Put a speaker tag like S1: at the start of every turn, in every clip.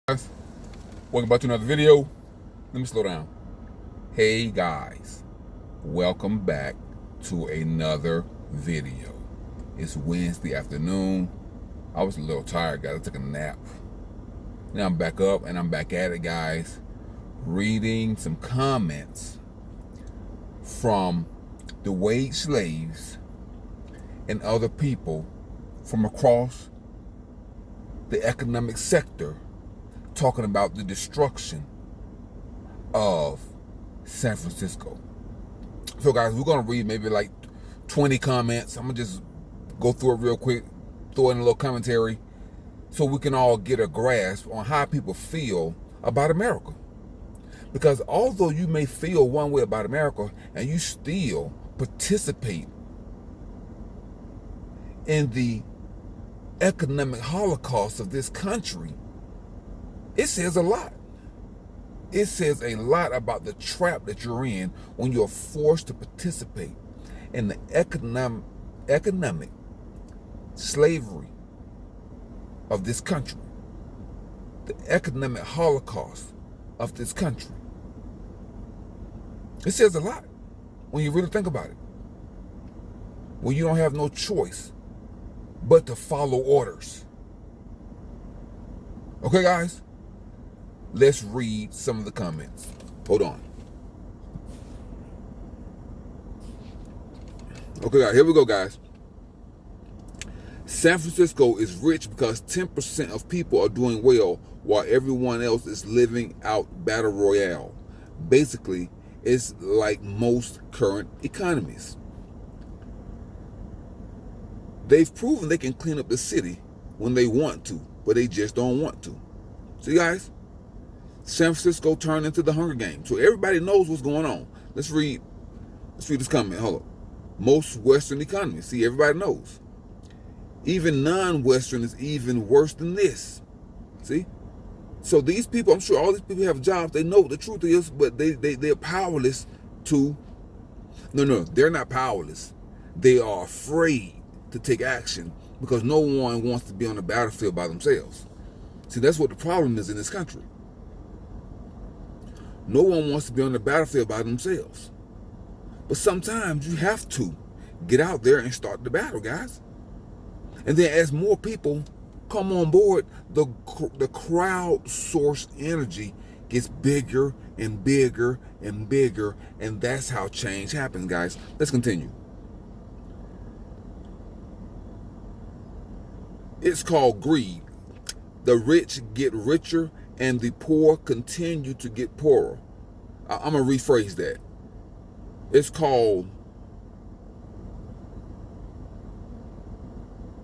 S1: Guys, welcome back to another video. Let me slow down. Hey guys, welcome back to another video. It's Wednesday afternoon. I was a little tired, guys. I took a nap. Now I'm back up and I'm back at it, guys. Reading some comments from the wage slaves and other people from across the economic sector, talking about the destruction of San Francisco. So guys, we're gonna read maybe like 20 comments. I'm gonna just go through it real quick, throw in a little commentary, so we can all get a grasp on how people feel about America. Because although you may feel one way about America and you still participate in the economic holocaust of this country, it says a lot. It says a lot about the trap that you're in when you're forced to participate in the economic slavery of this country, the economic holocaust of this country. It says a lot when you really think about it. When you don't have no choice but to follow orders. Okay, guys? Let's read some of the comments. Hold on. Okay, guys, here we go, guys. San Francisco is rich because 10% of people are doing well while everyone else is living out battle royale. Basically, it's like most current economies. They've proven they can clean up the city when they want to, but they just don't want to. See, guys? San Francisco turned into the Hunger Games. So everybody knows what's going on. Let's read this comment. Hold up. Most Western economies. See, everybody knows. Even non-Western is even worse than this. See? So these people, I'm sure all these people have jobs. They know what the truth is, but they're powerless to... No, they're not powerless. They are afraid to take action because no one wants to be on the battlefield by themselves. See, that's what the problem is in this country. No one wants to be on the battlefield by themselves. But sometimes you have to get out there and start the battle, guys. And then as more people come on board, the crowd-sourced energy gets bigger and bigger and bigger, and that's how change happens, guys. Let's continue. It's called greed. The rich get richer and the poor continue to get poorer. I'm going to rephrase that. It's called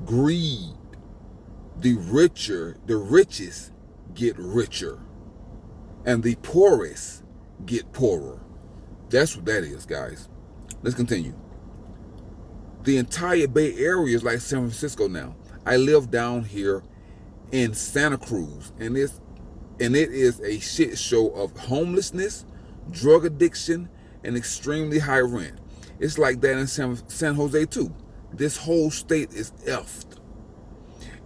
S1: greed. The richest get richer, and the poorest get poorer. That's what that is, guys. Let's continue. The entire Bay Area is like San Francisco now. I live down here in Santa Cruz, and it is a shit show of homelessness, drug addiction, and extremely high rent. It's like that in San Jose too. This whole state is effed.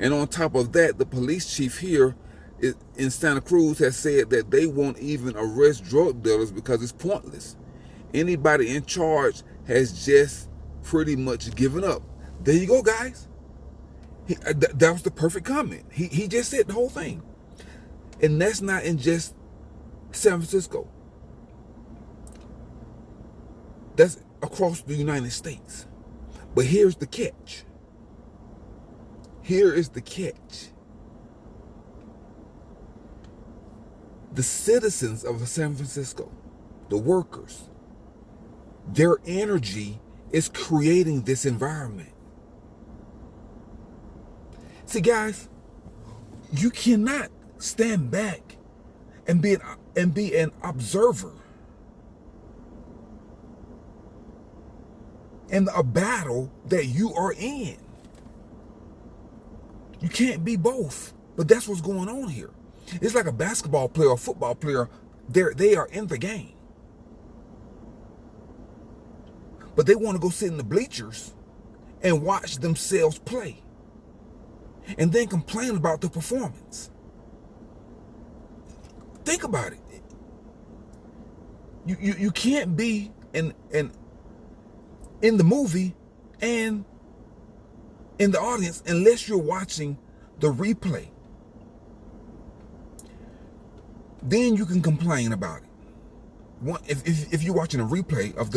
S1: And on top of that, the police chief here in Santa Cruz has said that they won't even arrest drug dealers because it's pointless. Anybody in charge has just pretty much given up. There you go, guys. That was the perfect comment. He just said the whole thing. And that's not in just San Francisco. That's across the United States. But here's the catch. Here is the catch. The citizens of San Francisco, the workers, their energy is creating this environment. See, guys, you cannot stand back and be an observer in a battle that you are in. You can't be both. But that's what's going on here. It's like a basketball player or football player. They are in the game, but they want to go sit in the bleachers and watch themselves play and then complain about the performance. Think about it. You can't be in the movie and in the audience unless you're watching the replay. Then you can complain about it. If you're watching a replay of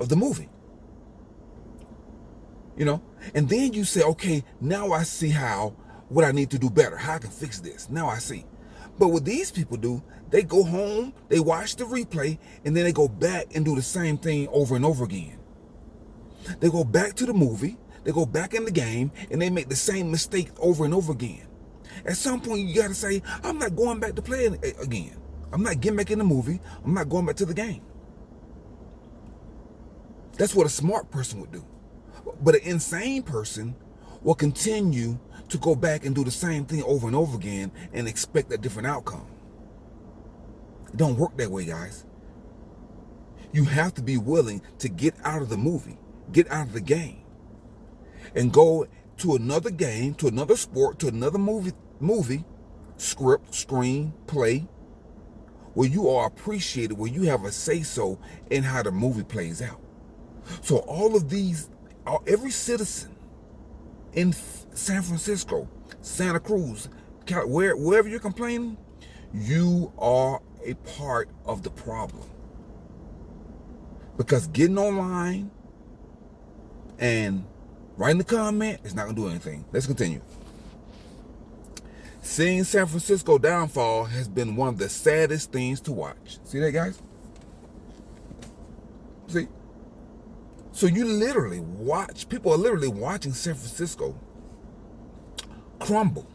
S1: the movie, you know, and then you say, okay, now I see what I need to do better, how I can fix this. Now I see. But what these people do, they go home, they watch the replay, and then they go back and do the same thing over and over again. They go back to the movie, they go back in the game, and they make the same mistake over and over again. At some point, you got to say, I'm not going back to play it again. I'm not getting back in the movie. I'm not going back to the game. That's what a smart person would do. But an insane person will continue to go back and do the same thing over and over again and expect a different outcome. It don't work that way, guys. You have to be willing to get out of the movie, get out of the game, and go to another game, to another sport, to another movie, script, screen, play, where you are appreciated, where you have a say-so in how the movie plays out. So all of these, every citizen in San Francisco, Santa Cruz, wherever you're complaining, you are a part of the problem. Because getting online and writing a comment is not going to do anything. Let's continue. Seeing San Francisco downfall has been one of the saddest things to watch. See that, guys? See? So you literally watch, people are literally watching San Francisco crumble.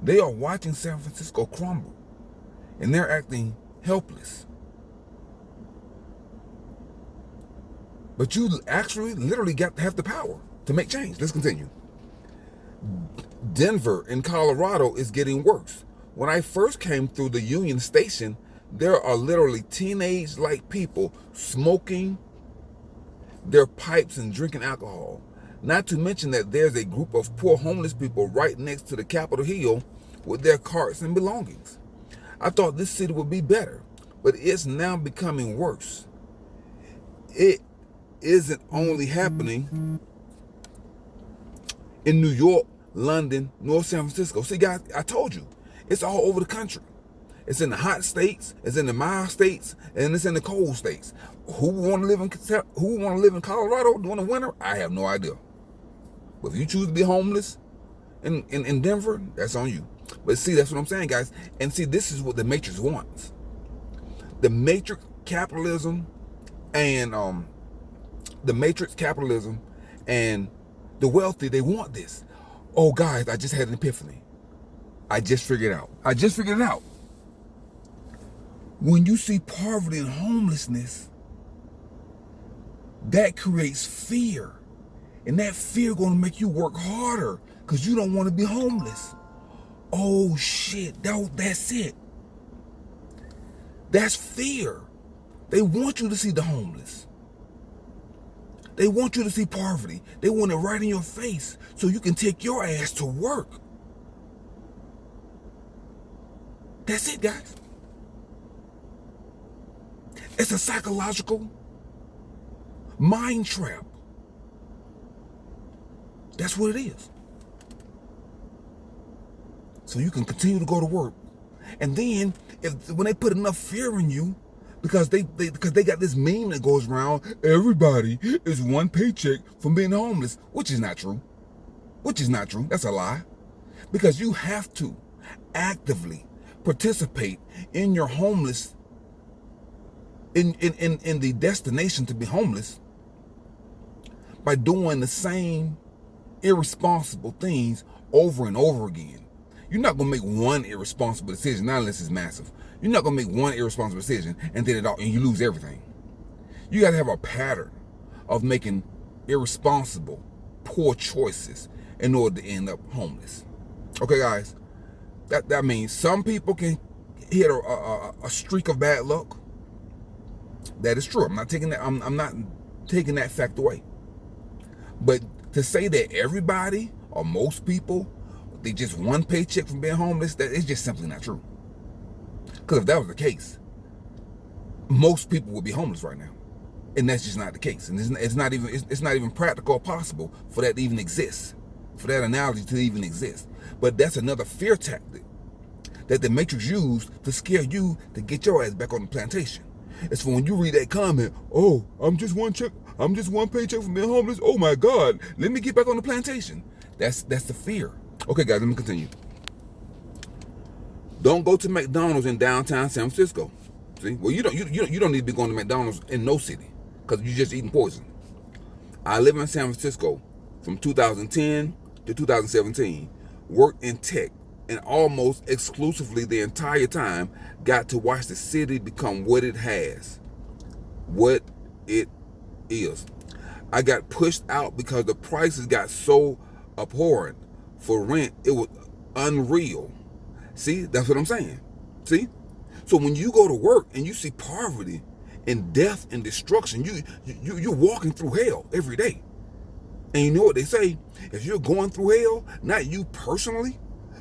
S1: They are watching San Francisco crumble. And they're acting helpless. But you actually literally got to have the power to make change. Let's continue. Denver in Colorado is getting worse. When I first came through the Union Station, there are literally teenage-like people smoking their pipes and drinking alcohol. Not to mention that there's a group of poor homeless people right next to the Capitol Hill with their carts and belongings. I thought this city would be better, but it's now becoming worse. It isn't only happening in New York, London, North San Francisco. See, guys, I told you, it's all over the country. It's in the hot states, it's in the mild states, and it's in the cold states. Who want to live in Colorado during the winter? I have no idea. But if you choose to be homeless in Denver, that's on you. But see, that's what I'm saying, guys. And see, this is what the Matrix wants. The Matrix capitalism and the wealthy, they want this. Oh, guys, I just had an epiphany. I just figured it out. When you see poverty and homelessness, that creates fear. And that fear going to make you work harder because you don't want to be homeless. Oh, shit. That's it. That's fear. They want you to see the homeless. They want you to see poverty. They want it right in your face so you can take your ass to work. That's it, guys. It's a psychological mind trap. That's what it is. So you can continue to go to work. And then when they put enough fear in you, because they got this meme that goes around, everybody is one paycheck from being homeless, which is not true. That's a lie. Because you have to actively participate in your homeless, in the destination to be homeless, by doing the same irresponsible things over and over again. You're not going to make one irresponsible decision, not unless it's massive. You're not going to make one irresponsible decision and then you lose everything. You got to have a pattern of making irresponsible, poor choices in order to end up homeless. Okay, guys, that means some people can hit a streak of bad luck. That is true. I'm not taking that. I'm not taking that fact away. But to say that everybody or most people they just one paycheck from being homeless, that is just simply not true. Because if that was the case, most people would be homeless right now, and that's just not the case. And it's not even practical or possible for that to even exist, for that analogy to even exist. But that's another fear tactic that the Matrix used to scare you to get your ass back on the plantation. It's for when you read that comment, oh, I'm just one paycheck from being homeless. Oh my God, let me get back on the plantation. That's the fear. Okay, guys, let me continue. Don't go to McDonald's in downtown San Francisco. See, well, you don't need to be going to McDonald's in no city because you're just eating poison. I live in San Francisco from 2010 to 2017, worked in tech, and almost exclusively the entire time got to watch the city become what it has, what it is. I got pushed out because the prices got so abhorrent for rent, it was unreal. See, that's what I'm saying. See? So when you go to work and you see poverty and death and destruction, you're walking through hell every day. And you know what they say? If you're going through hell, not you personally,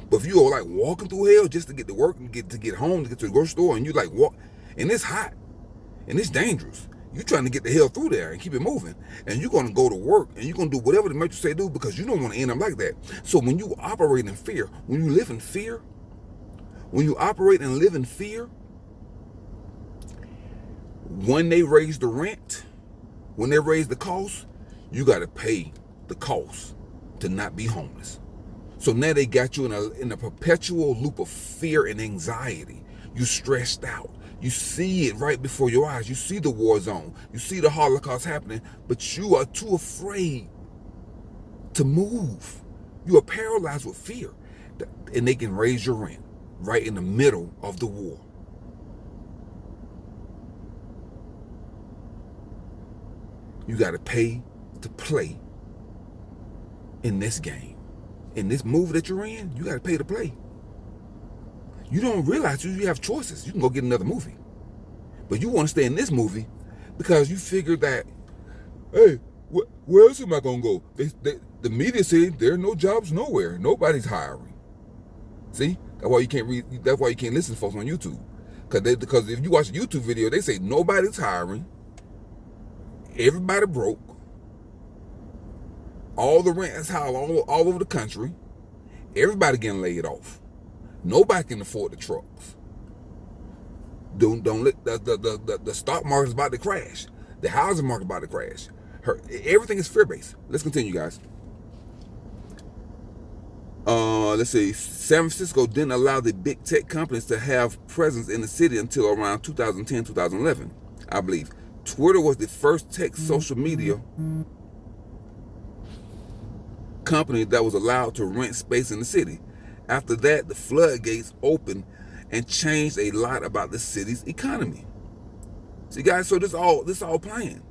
S1: but if you're like walking through hell just to get to work and get home, to get to the grocery store, and you like walk, and it's hot and it's dangerous. You're trying to get the hell through there and keep it moving. And you're going to go to work and you're going to do whatever the Matrix say do because you don't want to end up like that. So when you operate in fear, when you live in fear, when you operate and live in fear, when they raise the rent, when they raise the cost, you got to pay the cost to not be homeless. So now they got you in a perpetual loop of fear and anxiety. You stressed out. You see it right before your eyes. You see the war zone. You see the Holocaust happening, but you are too afraid to move. You are paralyzed with fear. And they can raise your rent right in the middle of the war. You got to pay to play in this game. In this movie that you're in, you got to pay to play. You don't realize you have choices. You can go get another movie. But you want to stay in this movie because you figure that, hey, where else am I going to go? The media say there are no jobs nowhere. Nobody's hiring. See? That's why you can't read. That's why you can't listen to folks on YouTube. Because if you watch a YouTube video, they say nobody's hiring. Everybody broke. All the rent is high all over the country. Everybody getting laid off. Nobody can afford the trucks. Don't let the stock market's about to crash. The housing market about to crash. Everything is fear-based. Let's continue, guys. Let's see. San Francisco didn't allow the big tech companies to have presence in the city until around 2010, 2011, I believe. Twitter was the first tech social media company that was allowed to rent space in the city. After that, the floodgates opened and changed a lot about the city's economy. See, guys, so this all planned.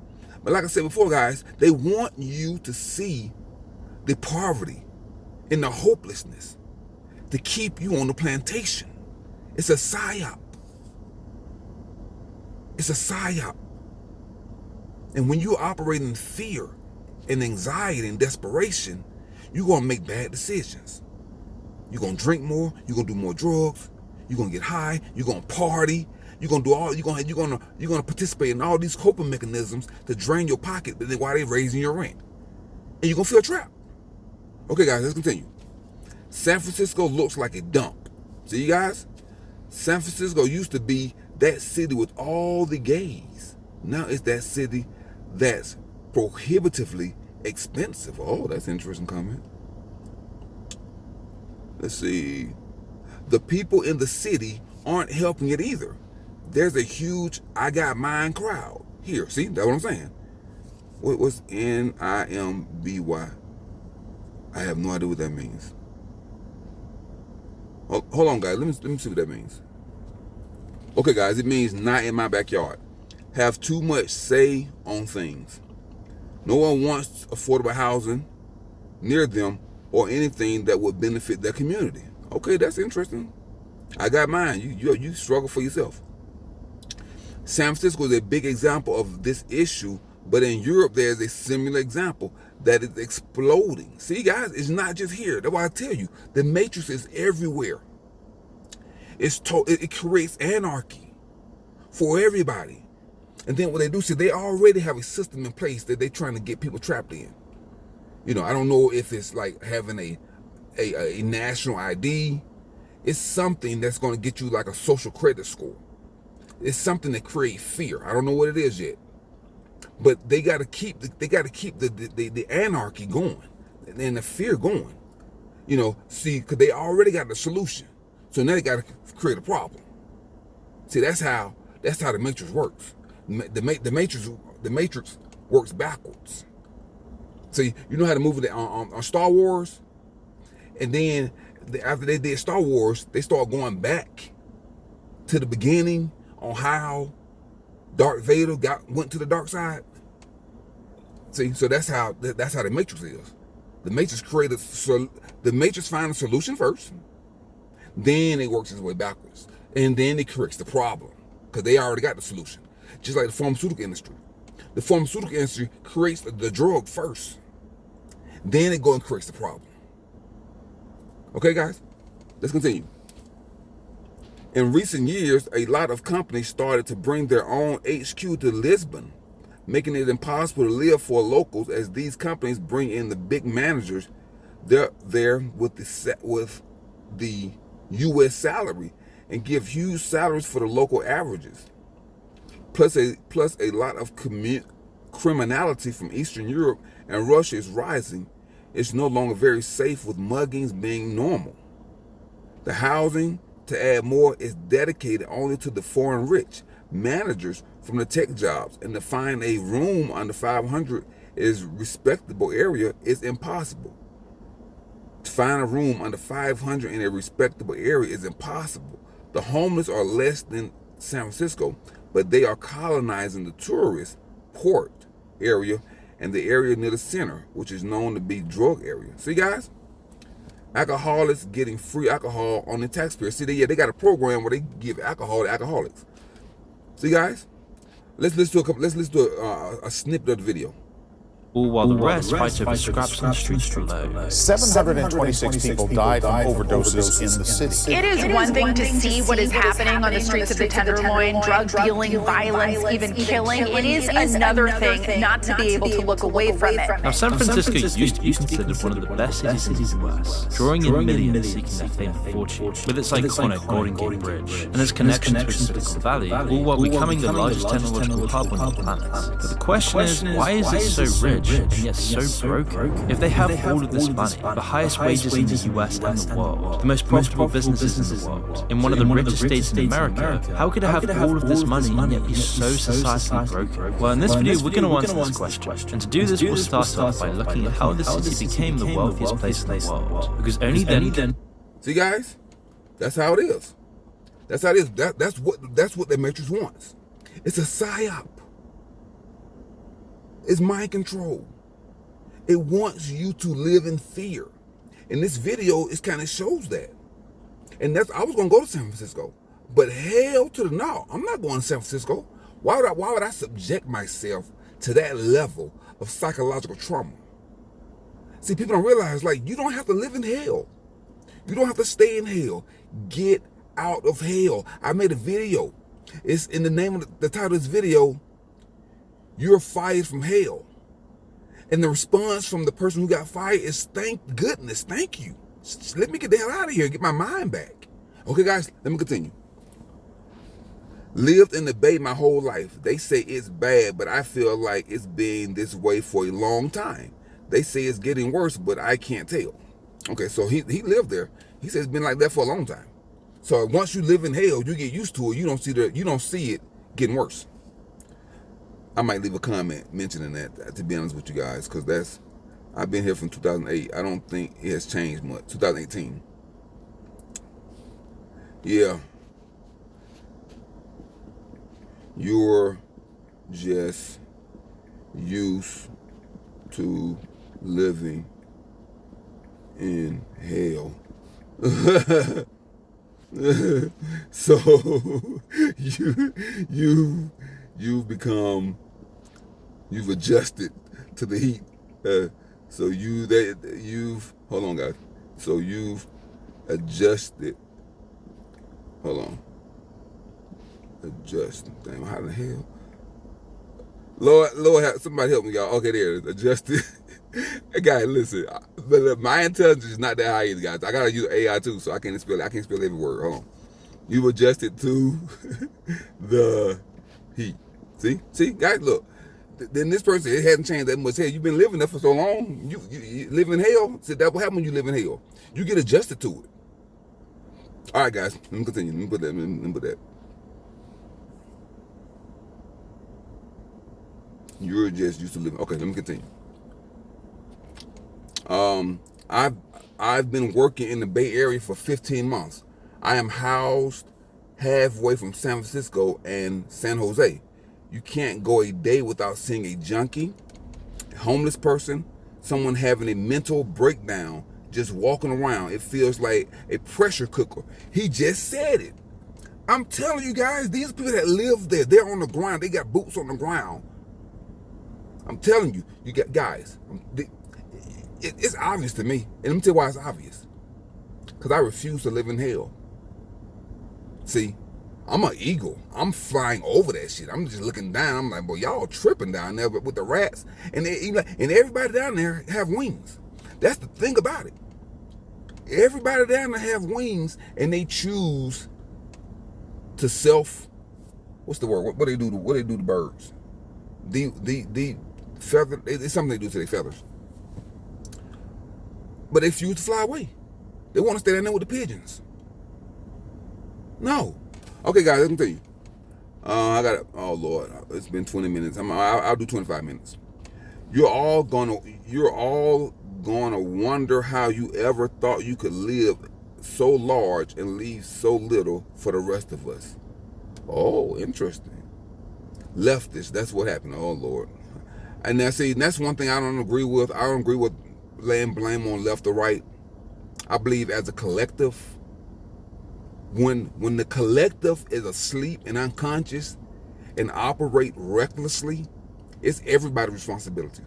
S1: But like I said before, guys, they want you to see the poverty and the hopelessness to keep you on the plantation. It's a psyop. It's a psyop. And when you operate in fear and anxiety and desperation, you're going to make bad decisions. You're going to drink more. You're going to do more drugs. You're going to get high. You're going to party. You're going to do all. You're going to participate in all these coping mechanisms to drain your pocket, but then while they're raising your rent, and you're going to feel trapped. Okay, guys, let's continue. San Francisco looks like a dump. See, you guys, San Francisco used to be that city with all the gays. Now it's that city that's prohibitively expensive. Oh, that's an interesting comment. Let's see. The people in the city aren't helping it either. There's a huge I got mine crowd here. See, that's what I'm saying. What's NIMBY? I have no idea what that means. Hold on, guys. Let me see what that means. Okay, guys, it means not in my backyard. Have too much say on things. No one wants affordable housing near them or anything that would benefit their community. Okay, that's interesting. I got mine. You struggle for yourself. San Francisco is a big example of this issue But in Europe, there's a similar example that is exploding. See, guys, it's not just here. That's why I tell you, the matrix is everywhere. It creates anarchy for everybody. And then what they do, see, they already have a system in place that they're trying to get people trapped in. You know, I don't know if it's like having a national ID. It's something that's going to get you like a social credit score. It's something that creates fear. I don't know what it is yet, but they got to keep the anarchy going and the fear going. You know, see, because they already got the solution, so now they got to create a problem. See, that's how the matrix works. The matrix works backwards. See, you know how the movie on Star Wars, and then after they did Star Wars, they start going back to the beginning on how Darth Vader went to the dark side. See, so that's how the matrix is. The matrix finds a solution first, then it works its way backwards, and then it corrects the problem because they already got the solution. Just like the pharmaceutical industry. The pharmaceutical industry creates the drug first, then it goes and corrects the problem. Okay, guys, let's continue. In recent years, a lot of companies started to bring their own HQ to Lisbon, making it impossible to live for locals as these companies bring in the big managers there with the U.S. salary and give huge salaries for the local averages. Plus a lot of criminality from Eastern Europe and Russia is rising. It's no longer very safe, with muggings being normal. The housing, to add more, is dedicated only to the foreign rich. Managers from the tech jobs, and to find a room under 500 is respectable area is impossible. To find a room under 500 in a respectable area is impossible. The homeless are less than San Francisco, but they are colonizing the tourist port area and the area near the center, which is known to be drug area. See, guys, alcoholics getting free alcohol on the taxpayer. See, they got a program where they give alcohol to alcoholics. See, guys, let's listen to a snippet of the video.
S2: All while the rest fight over scraps and street below.
S3: 726 people died from overdoses in the city.
S4: It is one thing to see what is happening on the streets of the Tenderloin, drug dealing, violence, even killing. It is another thing not to be able to look away from it.
S2: Now, San Francisco used to be considered one of the best cities in the US, drawing in millions seeking their fame and fortune, with its iconic Golden Gate Bridge and its connection to its Silicon Valley, all while becoming the largest technological hub on the planet. But the question is, why is it so rich and yet so broken? If they have all of this money, the highest wages in the US and the world, the most profitable businesses in the world, in one of the richest states in America, how could it have all of this money and yet be so societally broken? Well, in this video, we're going to answer this question. And to do this, we'll start off by looking at how the city became the wealthiest place in the world. Because only then...
S1: See, guys, that's how it is. That's how it is. That's what the Matrix wants. It's a psyop. It's mind control. It wants you to live in fear. In this video, it kind of shows that. And I was going to go to San Francisco, but hell to the no. I'm not going to San Francisco. Why would I subject myself to that level of psychological trauma? See, people don't realize, like, you don't have to live in hell. You don't have to stay in hell. Get out of hell. I made a video. It's in the name of the title of this video, "You're Fired from Hell." And the response from the person who got fired is, thank goodness, thank you. Let me get the hell out of here, get my mind back. Okay, guys, let me continue. Lived in the Bay my whole life. They say it's bad, but I feel like it's been this way for a long time. They say it's getting worse, but I can't tell. Okay, so he lived there. He says it's been like that for a long time. So once you live in hell, you get used to it. You don't see it getting worse. I might leave a comment mentioning that, to be honest with you guys, because I've been here from 2008. I don't think it has changed much. 2018. Yeah. You're just used to living in hell. So you've become You've adjusted to the heat. So you've hold on, guys. So you've adjusted. Hold on. Adjust. Damn, how the hell? Lord, somebody help me, y'all. Okay, there it is. Adjusted. Hey, guys, listen. But my intelligence is not that high either, guys. I gotta use AI too, so I can't spell every word. Hold on. You've adjusted to the heat. See, guys, look. Then this person, it hasn't changed that much. Hell, you've been living there for so long. You live in hell. So that what happens when you live in hell. You get adjusted to it. All right, guys. Let me continue. Let me put that. You're just used to living. Okay, let me continue. I've been working in the Bay Area for 15 months. I am housed halfway from San Francisco and San Jose. You can't go a day without seeing a junkie, a homeless person, someone having a mental breakdown, just walking around. It feels like a pressure cooker. He just said it. I'm telling you guys, these people that live there, they're on the ground. They got boots on the ground. I'm telling you, you got guys. It's obvious to me. And let me tell you why it's obvious. Because I refuse to live in hell. See, I'm an eagle. I'm flying over that shit. I'm just looking down. I'm like, boy, y'all tripping down there with the rats. And everybody down there have wings. That's the thing about it. Everybody down there have wings, and they choose to what's the word? What they do to birds? The feather. It's something they do to their feathers. But they choose to fly away. They want to stay down there with the pigeons. No. Okay, guys, let me tell you. I got it. Oh Lord, it's been 20 minutes. I'll do 25 minutes. You're all gonna wonder how you ever thought you could live so large and leave so little for the rest of us. Oh, interesting. Leftists, that's what happened. Oh Lord. And now see, that's one thing I don't agree with. I don't agree with laying blame on left or right. I believe as a collective, when the collective is asleep and unconscious and operate recklessly, it's everybody's responsibility.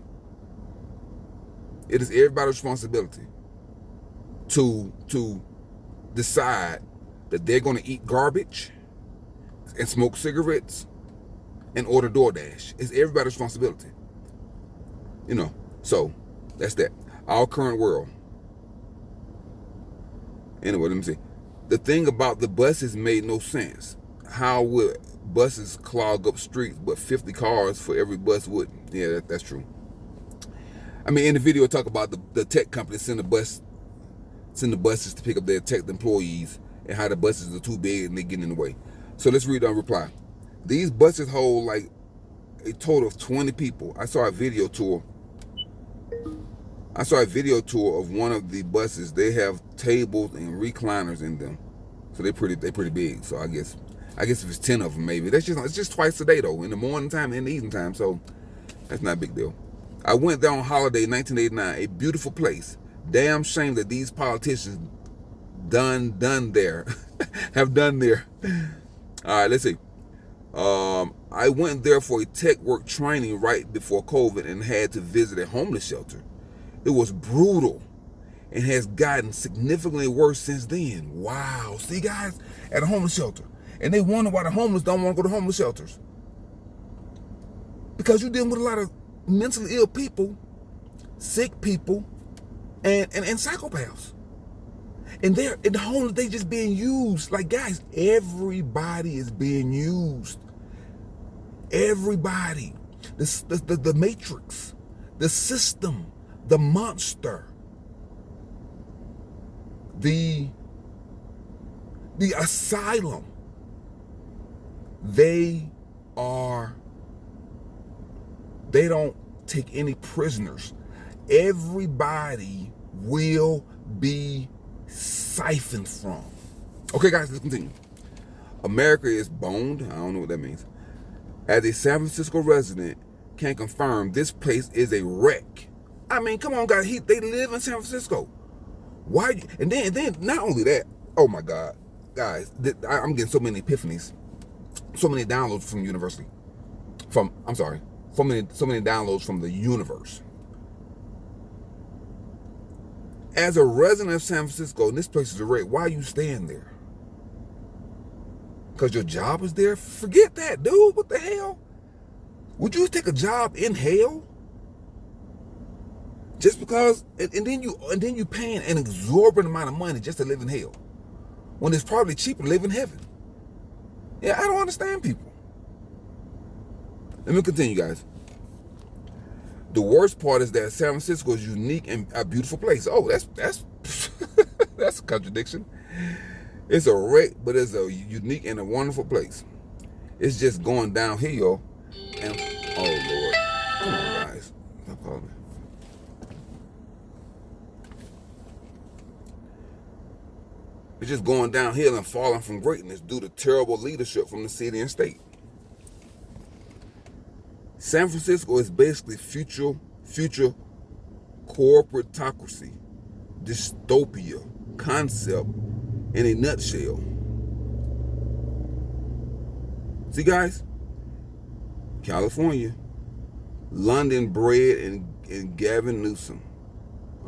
S1: It is everybody's responsibility to decide that they're going to eat garbage and smoke cigarettes and order DoorDash. It's everybody's responsibility. So that's that. Our current world. Anyway, let me see. The thing about the buses made no sense. How would buses clog up streets, but 50 cars for every bus wouldn't? Yeah, that's true. I mean, in the video, talk about the tech companies send the buses to pick up their tech employees and how the buses are too big and they get in the way. So let's read our reply. These buses hold like a total of 20 people. I saw a video tour of one of the buses. They have tables and recliners in them, so they're pretty big. So I guess if it's 10 of them, maybe it's just twice a day though, in the morning time and in the evening time. So that's not a big deal. I went there on holiday in 1989, a beautiful place. Damn shame that these politicians have done there. All right, let's see. I went there for a tech work training right before COVID and had to visit a homeless shelter. It was brutal and has gotten significantly worse since then. Wow. See, guys, at a homeless shelter. And they wonder why the homeless don't want to go to homeless shelters. Because you're dealing with a lot of mentally ill people, sick people, and psychopaths. And they're in the homeless, they just being used. Like, guys, everybody is being used. Everybody. The matrix, the system, the monster, the asylum. They don't take any prisoners. Everybody will be siphoned from. Okay, guys, let's continue. America is boned. I don't know what that means. As a San Francisco resident, can confirm this place is a wreck. I mean, come on, guys. They live in San Francisco. Why? And then not only that. Oh my God, guys, I'm getting so many epiphanies, so many downloads from university. so many downloads from the universe. As a resident of San Francisco, and this place is a wreck, why are you staying there? Because your job is there? Forget that, dude. What the hell? Would you take a job in hell? Just because, and then you paying an exorbitant amount of money just to live in hell, when it's probably cheaper to live in heaven. Yeah, I don't understand people. Let me continue, guys. The worst part is that San Francisco is unique and a beautiful place. Oh, that's that's a contradiction. It's a wreck, but it's a unique and a wonderful place. It's just going downhill, and oh Lord, come on, guys, stop calling me. It's just going downhill and falling from greatness due to terrible leadership from the city and state. San Francisco is basically future corporatocracy, dystopia concept in a nutshell. See, guys, California, London bred and Gavin Newsom.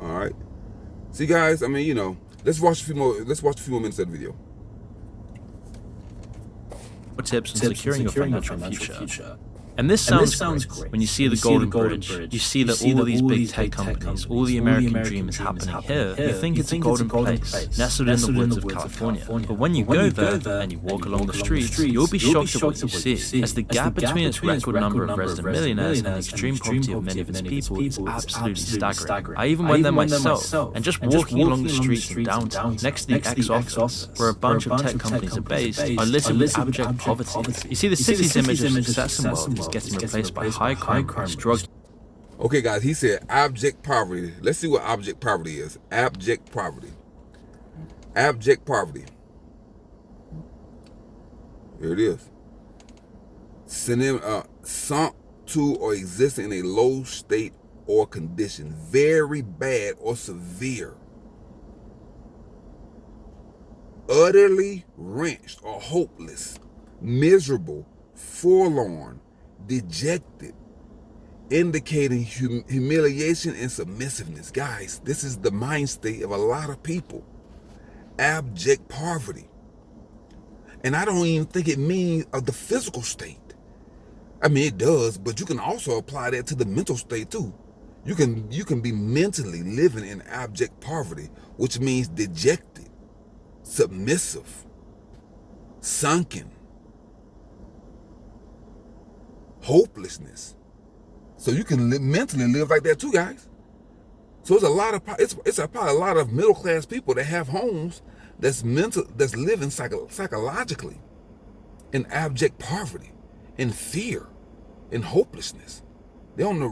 S1: All right. See, guys, I mean, you know, let's watch a few more minutes of the video.
S2: Tips on securing your financial future. And this sounds great. When you see the Golden Bridge, you see that all these big tech companies, all the American dream is happening here. You think it's a golden place, nestled in the woods of California. But when you go there and you walk along the streets, you'll be shocked at what you see, as the gap between its record number of resident millionaires and the extreme poverty of many of its people is absolutely staggering. I even went there myself, and just walking along the streets in downtown, next to the ex-office, where a bunch of tech companies are based, are littered with abject poverty. You see, the city's image of success and wealth is getting replaced by high crime rates, drug.
S1: Okay, guys, he said abject poverty. Let's see what abject poverty is. Abject poverty. Abject poverty. Here it is. Synonym, sunk to or existing in a low state or condition, very bad or severe, utterly wrenched or hopeless, miserable, forlorn, dejected, indicating humiliation and submissiveness. Guys, this is the mind state of a lot of people. Abject poverty. And I don't even think it means of the physical state. I mean, it does, but you can also apply that to the mental state too. You can be mentally living in abject poverty, which means dejected, submissive, sunken, hopelessness. So you can mentally live like that too, guys. So it's probably a lot of middle class people that have homes that's living psychologically in abject poverty, in fear, in hopelessness. They're on the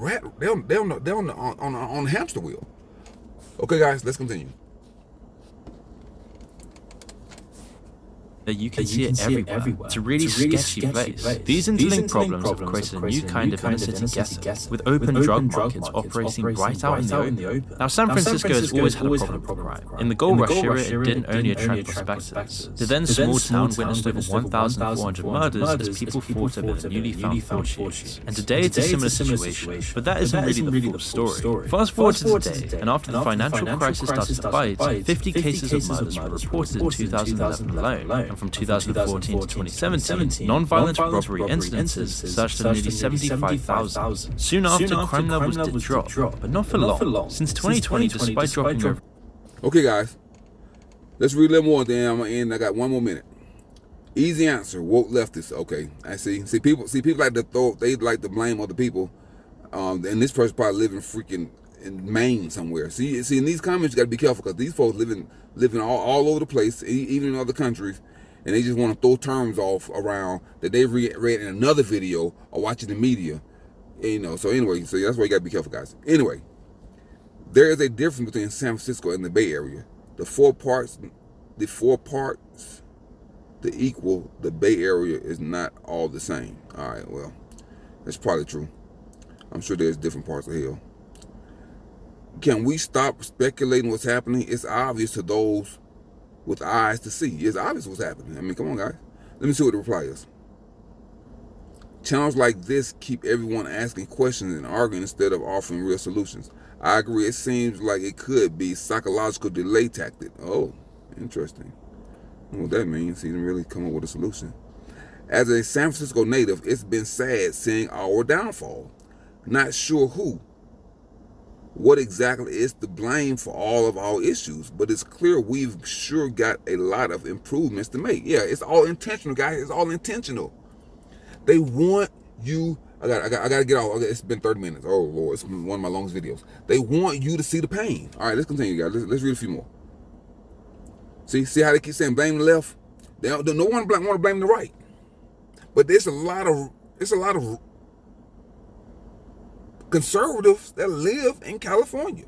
S1: hamster wheel. Okay, guys, let's continue.
S2: That you can see it everywhere. It's a really sketchy place. These interlinked problems have created a new kind of inner-city ghetto, with open drug markets operating right out in the open. Now, San Francisco has always had a problem with crime. In the gold rush era, it didn't only attract prospectors. The then small town witnessed over 1,400 murders as people fought over the newly found fortunes. And today it's a similar situation, but that isn't really the full story. Fast forward to today, and after the financial crisis started to bite, 50 cases of murders were reported in 2011 alone. And from 2014 to 2017, non-violent robbery incidences surged to nearly 75,000. Soon after, crime levels did drop, but not for long. Since 2020, despite dropping over...
S1: Okay, guys, let's read a little more. Then I'm gonna end. I got one more minute. Easy answer: woke leftists. Okay, I see. People like to like to blame other people. And this person probably living freaking in Maine somewhere. See, in these comments, you got to be careful, because these folks living all over the place, even in other countries. And they just want to throw terms off around that they read in another video or watching the media, you know. So anyway, so that's why you gotta be careful, guys. Anyway, there is a difference between San Francisco and the Bay Area. The four parts that equal the Bay Area is not all the same. All right, well, that's probably true. I'm sure there's different parts of hell. Can we stop speculating what's happening? It's obvious to those with eyes to see. It's obvious what's happening. I mean, come on, guys. Let me see what the reply is. Channels like this keep everyone asking questions and arguing instead of offering real solutions. I agree, it seems like it could be psychological delay tactic. Oh, interesting. What that means, he didn't really come up with a solution. As a San Francisco native, it's been sad seeing our downfall. Not sure what exactly is to blame for all of our issues, but it's clear we've sure got a lot of improvements to make. Yeah, it's all intentional, guys. It's all intentional. They want you. I gotta get off. It's been 30 minutes. Oh Lord, it's been one of my longest videos. They want you to see the pain. All right, let's continue, guys. Let's read a few more. See how they keep saying blame the left? No one want to blame the right. But there's a lot of conservatives that live in California.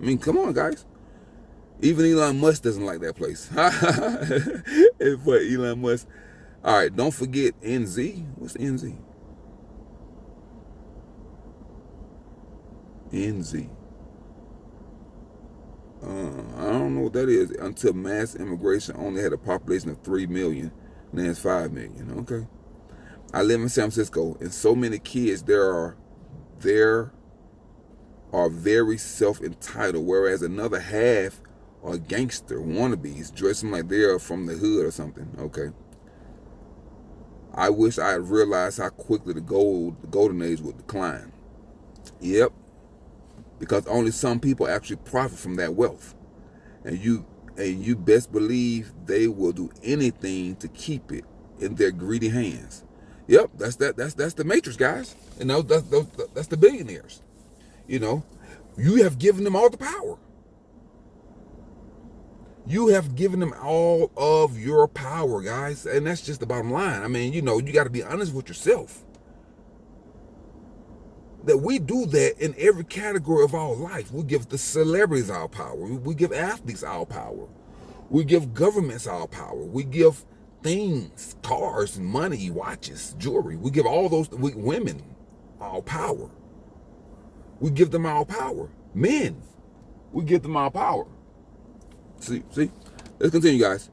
S1: I mean, come on, guys. Even Elon Musk doesn't like that place. But Elon Musk. All right, don't forget NZ. What's NZ? NZ. I don't know what that is. Until mass immigration only had a population of 3 million. Now it's 5 million. Okay. I live in San Francisco, and so many kids there are very self-entitled, whereas another half are gangster wannabes, dressing like they are from the hood or something. Okay. I wish I had realized how quickly the golden age would decline. Yep. Because only some people actually profit from that wealth. And you best believe they will do anything to keep it in their greedy hands. Yep, that's the matrix, guys. And that's the billionaires. You know, you have given them all the power. You have given them all of your power, guys. And that's just the bottom line. I mean, you know, you got to be honest with yourself. That we do that in every category of our life. We give the celebrities our power. We give athletes our power. We give governments our power. We give things, cars, money, watches, jewelry. We give all those women our power. We give them our power. Men, we give them our power. See, let's continue, guys.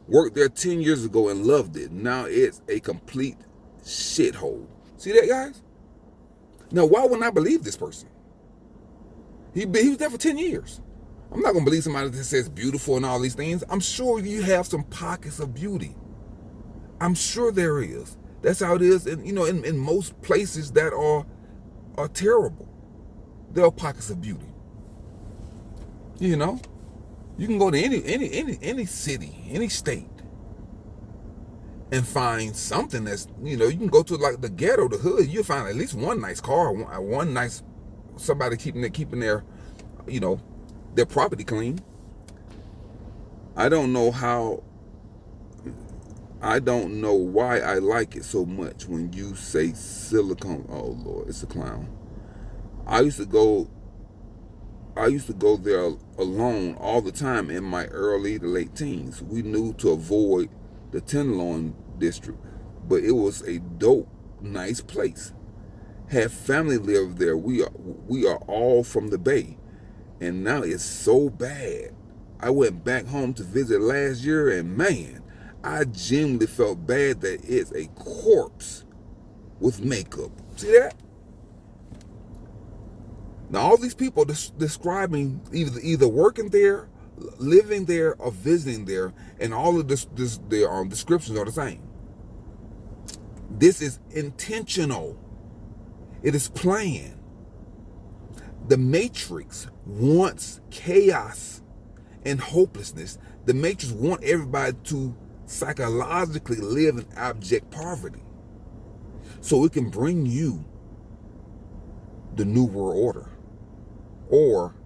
S1: Worked there 10 years ago and loved it. Now it's a complete shithole. See that, guys? Now, why wouldn't I believe this person? He was there for 10 years. I'm not going to believe somebody that says beautiful and all these things. I'm sure you have some pockets of beauty. I'm sure there is. That's how it is, in most places that are terrible. There are pockets of beauty. You know, you can go to any city, any state, and find something that's, you can go to like the ghetto, the hood. You'll find at least one nice car, one nice somebody keeping their, their property clean. I don't know why I like it so much when you say silicone. Oh Lord, it's a clown. I used to go there alone all the time in my early to late teens. We knew to avoid the Tenderloin district, but it was a dope, nice place. Had family live there. We are all from the Bay, and now it's so bad. I went back home to visit last year, and man, I genuinely felt bad that it's a corpse with makeup. See that? Now all these people describing either working there, living there, or visiting there, and all of their descriptions are the same. This is intentional. It is planned. The Matrix wants chaos and hopelessness. The Matrix wants everybody to psychologically live in abject poverty, so it can bring you the New World Order or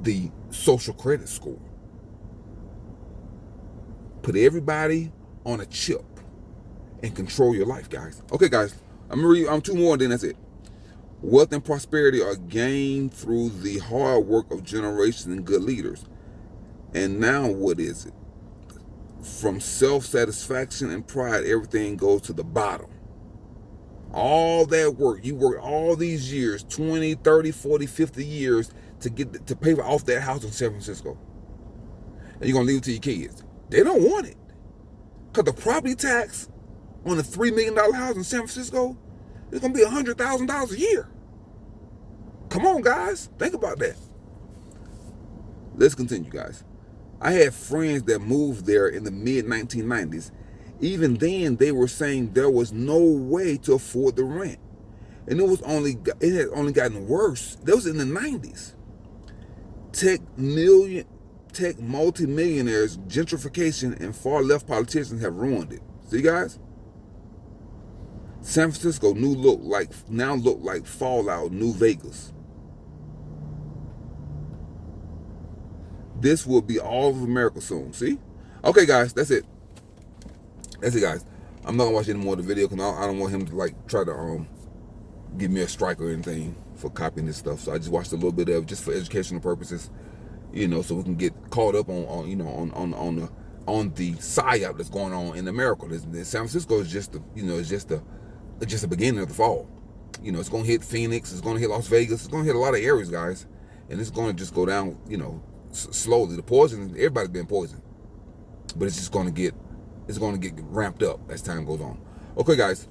S1: the social credit score. Put everybody on a chip and control your life, guys. Okay, guys, I'm gonna read 2 more and then that's it. Wealth and prosperity are gained through the hard work of generations and good leaders. And now what is it? From self-satisfaction and pride, everything goes to the bottom. All that work, you work all these years, 20, 30, 40, 50 years to pay off that house in San Francisco. And you're going to leave it to your kids. They don't want it. Because the property tax on a $3 million house in San Francisco, it's going to be $100,000 a year. Come on, guys. Think about that. Let's continue, guys. I had friends that moved there in the mid-1990s. Even then, they were saying there was no way to afford the rent. And it had only gotten worse. That was in the 90s. Tech multimillionaires, gentrification, and far-left politicians have ruined it. See, guys? San Francisco now look like Fallout New Vegas. This will be all of America soon. See? Okay, guys, that's it. That's it, guys. I'm not gonna watch any more of the video because I don't want him to try to give me a strike or anything for copying this stuff. So I just watched a little bit of it just for educational purposes, so we can get caught up on the psyop that's going on in America. San Francisco is just the beginning of the fall. It's gonna hit Phoenix, it's gonna hit Las Vegas, it's gonna hit a lot of areas, guys, and it's gonna just go down, slowly. The poison, everybody's been poisoned, but it's gonna get ramped up as time goes on. Okay, guys,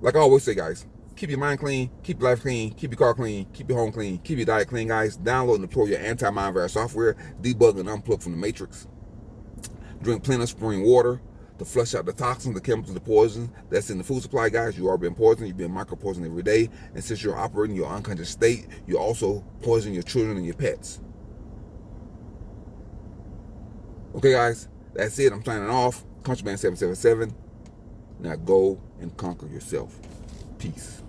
S1: like I always say, guys, keep your mind clean, keep your life clean, keep your car clean, keep your home clean, keep your diet clean, guys. Download and deploy your anti-mind virus software, debug and unplug from the matrix. Drink plenty of spring water to flush out the toxins, the chemicals, the poison that's in the food supply, guys. You are being poisoned. You're being micro-poisoned every day. And since you're operating your unconscious state, you're also poisoning your children and your pets. Okay, guys, that's it. I'm signing off. Countryman 777. Now go and conquer yourself. Peace.